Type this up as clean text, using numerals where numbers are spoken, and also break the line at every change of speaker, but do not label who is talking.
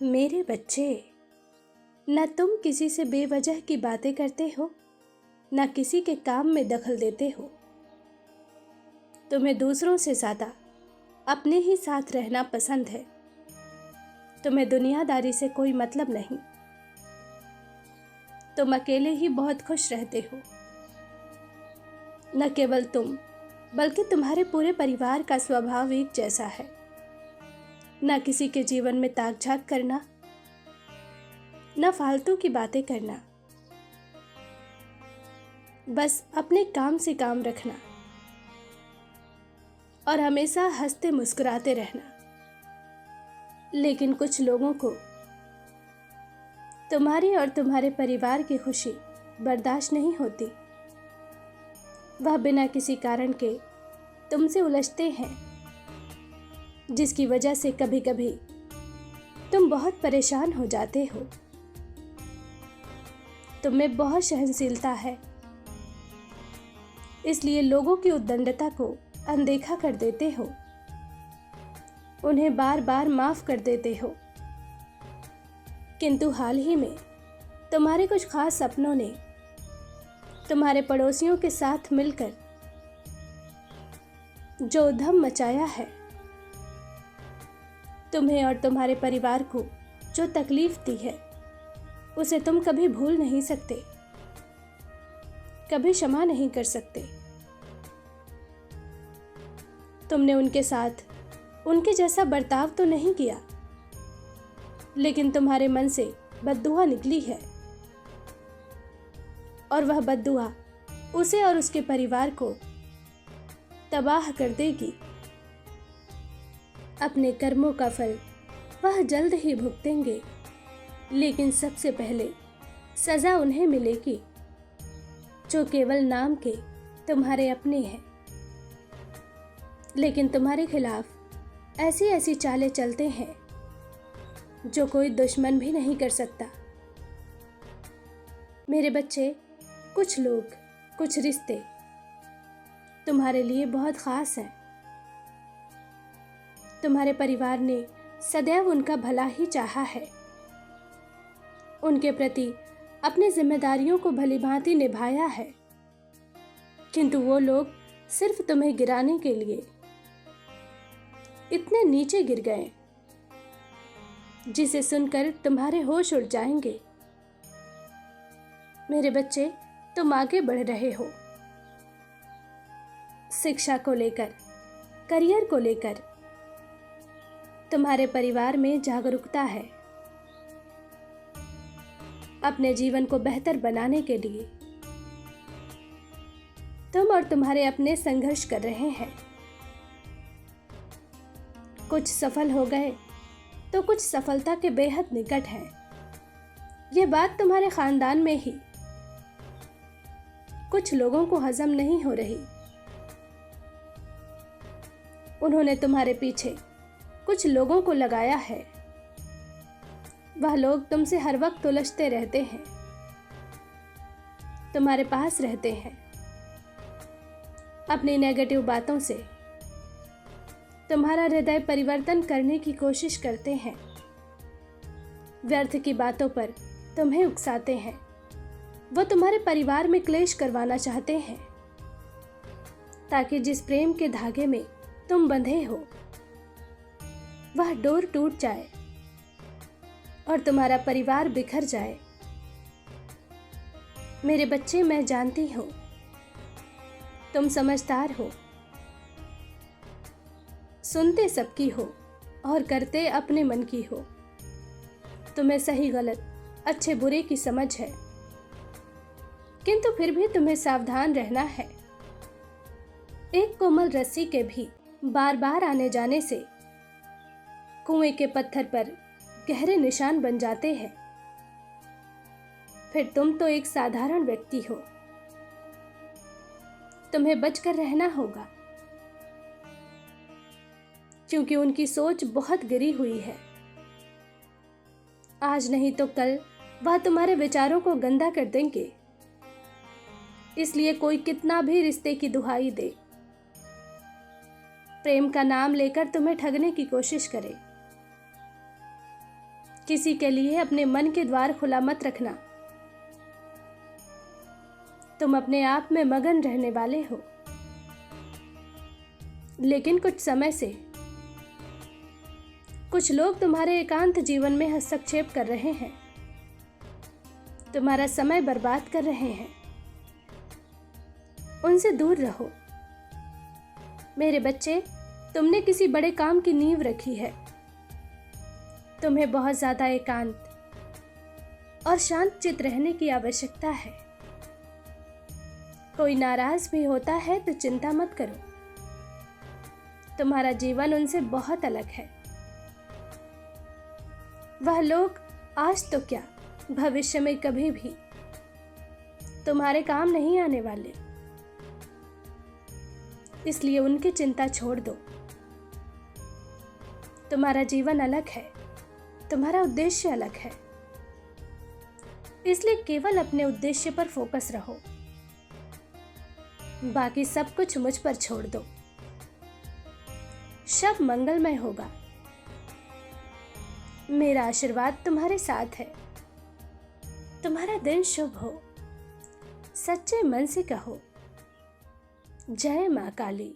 मेरे बच्चे, न तुम किसी से बेवजह की बातें करते हो, न किसी के काम में दखल देते हो। तुम्हें दूसरों से ज़्यादा अपने ही साथ रहना पसंद है। तुम्हें दुनियादारी से कोई मतलब नहीं। तुम अकेले ही बहुत खुश रहते हो। न केवल तुम, बल्कि तुम्हारे पूरे परिवार का स्वभाव एक जैसा है। न किसी के जीवन में ताक झाक करना, न फालतू की बातें करना, बस अपने काम से काम रखना और हमेशा हंसते मुस्कुराते रहना। लेकिन कुछ लोगों को तुम्हारी और तुम्हारे परिवार की खुशी बर्दाश्त नहीं होती। वह बिना किसी कारण के तुमसे उलझते हैं, जिसकी वजह से कभी कभी तुम बहुत परेशान हो जाते हो। तुम में बहुत सहनशीलता है, इसलिए लोगों की उद्दंडता को अनदेखा कर देते हो। उन्हें बार बार माफ कर देते हो। किंतु हाल ही में तुम्हारे कुछ खास सपनों ने तुम्हारे पड़ोसियों के साथ मिलकर जो उधम मचाया है, तुम्हें और तुम्हारे परिवार को जो तकलीफ दी है, उसे तुम कभी भूल नहीं सकते, कभी क्षमा नहीं कर सकते। तुमने उनके साथ उनके जैसा बर्ताव तो नहीं किया, लेकिन तुम्हारे मन से बद्दुआ निकली है और वह बद्दुआ उसे और उसके परिवार को तबाह कर देगी। अपने कर्मों का फल वह जल्द ही भुगतेंगे, लेकिन सबसे पहले सजा उन्हें मिलेगी जो केवल नाम के तुम्हारे अपने हैं, लेकिन तुम्हारे खिलाफ ऐसी ऐसी चालें चलते हैं जो कोई दुश्मन भी नहीं कर सकता। मेरे बच्चे, कुछ लोग, कुछ रिश्ते तुम्हारे लिए बहुत खास हैं। तुम्हारे परिवार ने सदैव उनका भला ही चाहा है। उनके प्रति अपनी जिम्मेदारियों को भलीभांति निभाया है, किंतु वो लोग सिर्फ तुम्हें गिराने के लिए इतने नीचे गिर गए, जिसे सुनकर तुम्हारे होश उड़ जाएंगे। मेरे बच्चे, तुम आगे बढ़ रहे हो। शिक्षा को लेकर, करियर को लेकर तुम्हारे परिवार में जागरूकता है। अपने जीवन को बेहतर बनाने के लिए तुम और तुम्हारे अपने संघर्ष कर रहे हैं। कुछ सफल हो गए तो कुछ सफलता के बेहद निकट हैं। यह बात तुम्हारे खानदान में ही कुछ लोगों को हजम नहीं हो रही। उन्होंने तुम्हारे पीछे कुछ लोगों को लगाया है। वह लोग तुमसे हर वक्त उलझते रहते हैं, तुम्हारे पास रहते हैं, अपनी नेगेटिव बातों से तुम्हारा हृदय परिवर्तन करने की कोशिश करते हैं। व्यर्थ की बातों पर तुम्हें उकसाते हैं। वो तुम्हारे परिवार में क्लेश करवाना चाहते हैं, ताकि जिस प्रेम के धागे में तुम बंधे हो वह डोर टूट जाए और तुम्हारा परिवार बिखर जाए। मेरे बच्चे, मैं जानती हूं तुम समझदार हो, सुनते सबकी हो और करते अपने मन की हो। तुम्हें सही गलत, अच्छे बुरे की समझ है, किंतु फिर भी तुम्हें सावधान रहना है। एक कोमल रस्सी के भी बार बार आने जाने से कुएं के पत्थर पर गहरे निशान बन जाते हैं। फिर तुम तो एक साधारण व्यक्ति हो, तुम्हें बचकर रहना होगा, क्योंकि उनकी सोच बहुत गिरी हुई है। आज नहीं तो कल वह तुम्हारे विचारों को गंदा कर देंगे। इसलिए कोई कितना भी रिश्ते की दुहाई दे, प्रेम का नाम लेकर तुम्हें ठगने की कोशिश करे, किसी के लिए अपने मन के द्वार खुला मत रखना। तुम अपने आप में मगन रहने वाले हो, लेकिन कुछ समय से कुछ लोग तुम्हारे एकांत जीवन में हस्तक्षेप कर रहे हैं, तुम्हारा समय बर्बाद कर रहे हैं। उनसे दूर रहो। मेरे बच्चे, तुमने किसी बड़े काम की नींव रखी है। तुम्हें बहुत ज्यादा एकांत और शांत चित्त रहने की आवश्यकता है। कोई नाराज भी होता है तो चिंता मत करो, तुम्हारा जीवन उनसे बहुत अलग है। वह लोग आज तो क्या, भविष्य में कभी भी तुम्हारे काम नहीं आने वाले, इसलिए उनकी चिंता छोड़ दो। तुम्हारा जीवन अलग है, तुम्हारा उद्देश्य अलग है, इसलिए केवल अपने उद्देश्य पर फोकस रहो। बाकी सब कुछ मुझ पर छोड़ दो। सब मंगलमय होगा। मेरा आशीर्वाद तुम्हारे साथ है। तुम्हारा दिन शुभ हो। सच्चे मन से कहो, जय मां काली।